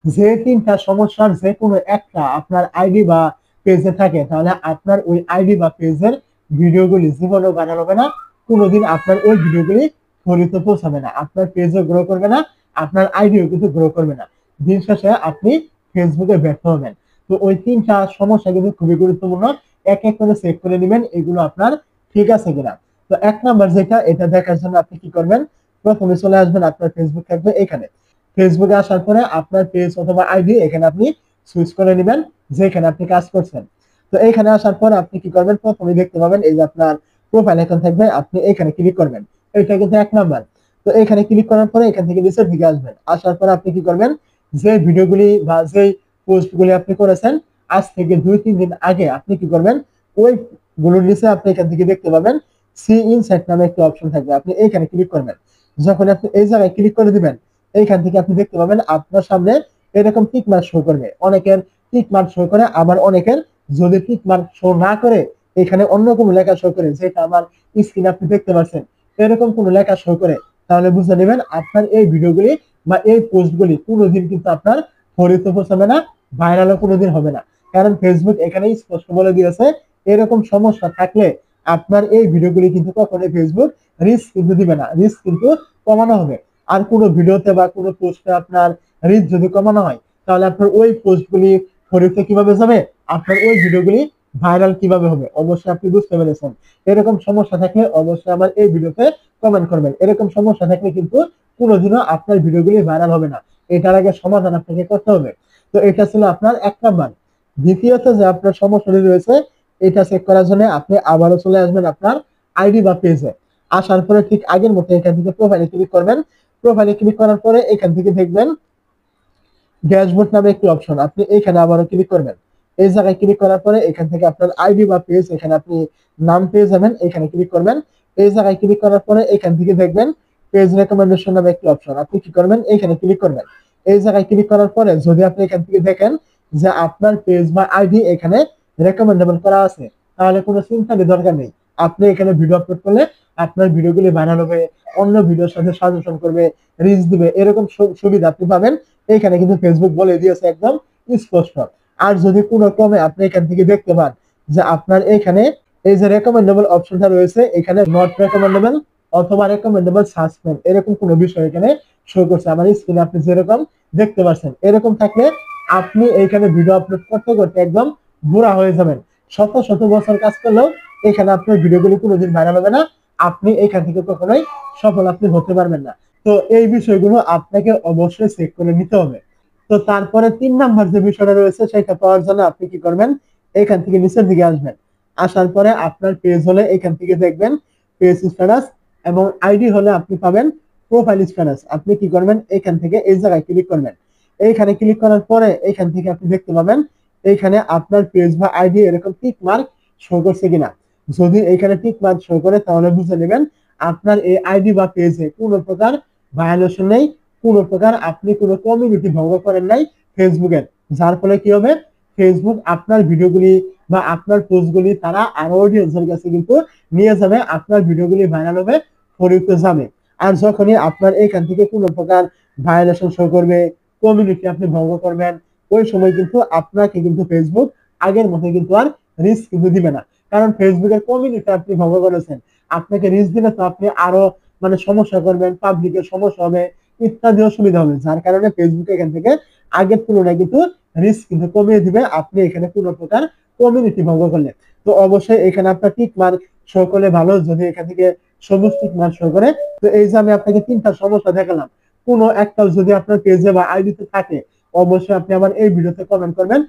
যে তিনটা সমস্যার যে কোনো একটা আপনার আইডি বা পেজে থাকে, তাহলে আপনার ওই আইডি বা পেজের ভিডিওগুলি জীবনেও ভাইরাল হবে না। কোনোদিন আপনার ওই ভিডিওগুলি ফরিতে পৌঁছাবে না, আপনার পেজও গ্রো করবে না, আপনার আইডিও কিন্তু গ্রো করবে না। দিন শেষে আপনি ফেসবুকে ব্যর্থ হবেন। তো ওই তিনটা সমস্যা কিন্তু খুবই গুরুত্বপূর্ণ। এক এক করে চেক করে নেবেন এগুলো আপনার ঠিক আছে কিনা। তো এক নাম্বার যেটা, এটা দেখার জন্য আপনি কি করবেন, প্রথমে চলে আসবেন, আপনার ফেসবুক থাকবে এখানে। ফেসবুকে আসার পরে আপনার পেজ অথবা আইডি এখানে আপনি সুইচ করে নেবেন, যেখানে আপনি কাজ করছেন। তো এখানে আসার পর আপনি কি করবেন, প্রথমে দেখতে পাবেন এই যে আপনার প্রোফাইল আইকন থাকবে, আপনি এখানে ক্লিক করবেন। এটা কিন্তু এক নাম্বার। তো এখানে ক্লিক করার পরে এখান থেকে নিচের দিকে আসবেন, আসার পর আপনি কি করবেন, যে ভিডিওগুলি বা যে পোস্টগুলি আপনি করেছেন আজ থেকে 2-3 দিন আগে, আপনি কি করবেন, ওই গুলোর নিচে আপনি এখান থেকে দেখতে পাবেন সি ইনসাইট নামে একটা অপশন থাকবে, আপনি এখানে ক্লিক করবেন। যখন আপনি এই জায়গায় ক্লিক করে দিবেন, এইখান থেকে আপনি দেখতে পাবেন আপনার সামনে এরকম টিক মার্ক শো করবে। অনেকের টিক মার্ক শো করে, আবার অনেকের যদি টিক মার্ক শো না করে এখানে অন্য কোনো লেখা শো করে, যেটা আমার স্ক্রিনে আপনি দেখতে পাচ্ছেন, এরকম কোনো লেখা শো করে, তাহলে বুঝে নেবেন আপনার এই ভিডিওগুলি বা এই পোস্টগুলি কোনোদিন কিন্তু আপনার ফরিতে পৌঁছাবে না, ভাইরালও কোনোদিন হবে না। কারণ ফেসবুক এখানেই স্পষ্ট বলে দিয়েছে এরকম সমস্যা থাকলে আপনার এই ভিডিওগুলি কিন্তু কখনোই ফেসবুক রিস্ক কিন্তু দিবে না, রিস্ক কিন্তু কমানো হবে। আর কোনো ভিডিওতে বা কোনো পোস্টে আপনার রিচ যদি কমানো হয়, তাহলে আপনার ওই পোস্টগুলি ফরিতে কিভাবে যাবে, আপনার ওই ভিডিওগুলি ভাইরাল কিভাবে হবে, অবশ্যই আপনি বুঝতে পেরেছেন। এরকম সমস্যা থাকলে অবশ্যই আমার এই ভিডিওতে কমেন্ট করবেন। এরকম সমস্যা থাকলে কিন্তু কোনোদিনও আপনার ভিডিওগুলি ভাইরাল হবে না, এটার আগে সমাধান আপনাকে করতে হবে। তো এটা ছিল আপনার এক নাম্বার। দ্বিতীয়ত যে আপনার সমস্যাটি রয়েছে, এটা চেক করার জন্য আপনি আবারও চলে আসবেন আপনার আইডি বা পেজে। আসার পরে ঠিক আগের মতো এখান থেকে প্রোফাইলে ক্লিক করবেন। প্রোফাইলে ক্লিক করার পরে এখান থেকে দেখবেন ড্যাশবোর্ড নামে একটি অপশন, আপনি এখানে আবারও ক্লিক করবেন। এই জায়গায় ক্লিক করার পরে এখান থেকে আপনার আইডি বা পেজ, এখানে আপনি নাম পেয়ে যাবেন, এখানে ক্লিক করবেন। এই জায়গায় ক্লিক করার পরে এখান থেকে দেখবেন পেজ রেকমেন্ডেশন নামে একটি অপশন, আপনি কি করবেন, এখানে ক্লিক করবেন। এই জায়গায় ক্লিক করার পরে যদি আপনি এখান থেকে দেখেন যে আপনার পেজ বা আইডি এখানে রেকমেন্ডেবল করা আছে, তাহলে কোনো চিন্তার দরকার নেই। আপনি এখানে ভিডিও আপলোড করলে আপনার ভিডিওগুলি ভাইরাল হবে, অন্য ভিডিওর সাথে সাজেশন করবে, রিচ দিবে, এরকম সুবিধা আপনি পাবেন। এখানে কিন্তু ফেসবুক বলে দিয়েছে একদম স্পষ্ট। আর যদি কোনো ক্রমে আপনি এখান থেকে দেখতে পান যে আপনার এখানে এই যে রেকমেন্ডেবল অপশনটা রয়েছে, এখানে নট রেকমেন্ডেবল অথবা রেকমেন্ডেবল সাসপেন্ড, এরকম কোনো বিষয় এখানে শো করছে আমার স্ক্রিনে, আপনি যেরকম দেখতে পাচ্ছেন। এরকম থাকলে আপনি এইখানে ভিডিও আপলোড করতে করতে একদম বুড়া হয়ে যাবেন। শত শত বছর কাজ করলেও এখানে আপনার ভিডিওগুলি কোনোদিন ভাইরাল হবে না, আপনি এখান থেকে কখনোই সফল আপনি হতে পারবেন না। তো এই বিষয়গুলো আপনাকে অবশ্যই চেক করে নিতে হবে। তো তারপরে 3 নাম্বার যে বিষয়টা রয়েছে, সেটা পাওয়ার জন্য আপনি কি করবেন, এখান থেকে নিচের দিকে আসবেন। আসার পরে আপনার পেজ হলে এখান থেকে দেখবেন পেজ স্ট্যাটাস, এবং আইডি হলে আপনি পাবেন প্রোফাইল স্ট্যাটাস। আপনি কি করবেন, এখান থেকে এই জায়গায় ক্লিক করবেন। এইখানে ক্লিক করার পরে এখান থেকে আপনি দেখতে পাবেন এইখানে আপনার পেজ বা আইডি এরকম টিক মার্ক শো করছে কিনা। যদি এখানে টিক মার্ক শো করে, তাহলে বুঝে নেবেন আপনার এই আইডি বা পেজে কোনো প্রকার ভায়োলেশন নেই, কোনো প্রকার আপনি কোনো কমিউনিটি ভঙ্গ করেন নাই ফেসবুকের। যার ফলে কি হবে, ফেসবুক আপনার ভিডিওগুলি বা আপনার পোস্টগুলি তারা আরো অডিয়েন্সের কাছে কিন্তু নিয়ে যাবে, আপনার ভিডিওগুলি ভাইরাল হবে, ফরিতে যাবে। আর যখনই আপনার এখান থেকে কোনো প্রকার ভায়োলেশন শো করবে, কমিউনিটি আপনি ভঙ্গ করবেন, ওই সময় কিন্তু আপনাকে কিন্তু ফেসবুক আগের মতো কিন্তু আর রিস্ক কিন্তু দিবে না। কারণ ফেসবুকের কমিউনিটি আপনি ভঙ্গ করেছেন, আপনাকে রিস্ক দিলে তো আপনি আরো মানে সমস্যা করবেন, পাবলিকের সমস্যা হবে, ইত্যাদি অসুবিধা হবে। যার কারণে ফেসবুক এখান থেকে আগের তুলনায় কিন্তু রিস্ক কিন্তু কমিয়ে দিবে আপনি এখানে কোনো প্রকার কমিউনিটি ভঙ্গ করলে। তো অবশ্যই এখানে আপনার টিক মার্ক শো করলে ভালো, যদি এখান থেকে সবুজ টিক মার্ক শো করে। তো এই যে আমি আপনাকে 3টা সমস্যা দেখালাম, কোনো একটা যদি আপনার পেজে বা আইডিতে থাকে, অবশ্যই আপনি আমার এই ভিডিওতে কমেন্ট করবেন।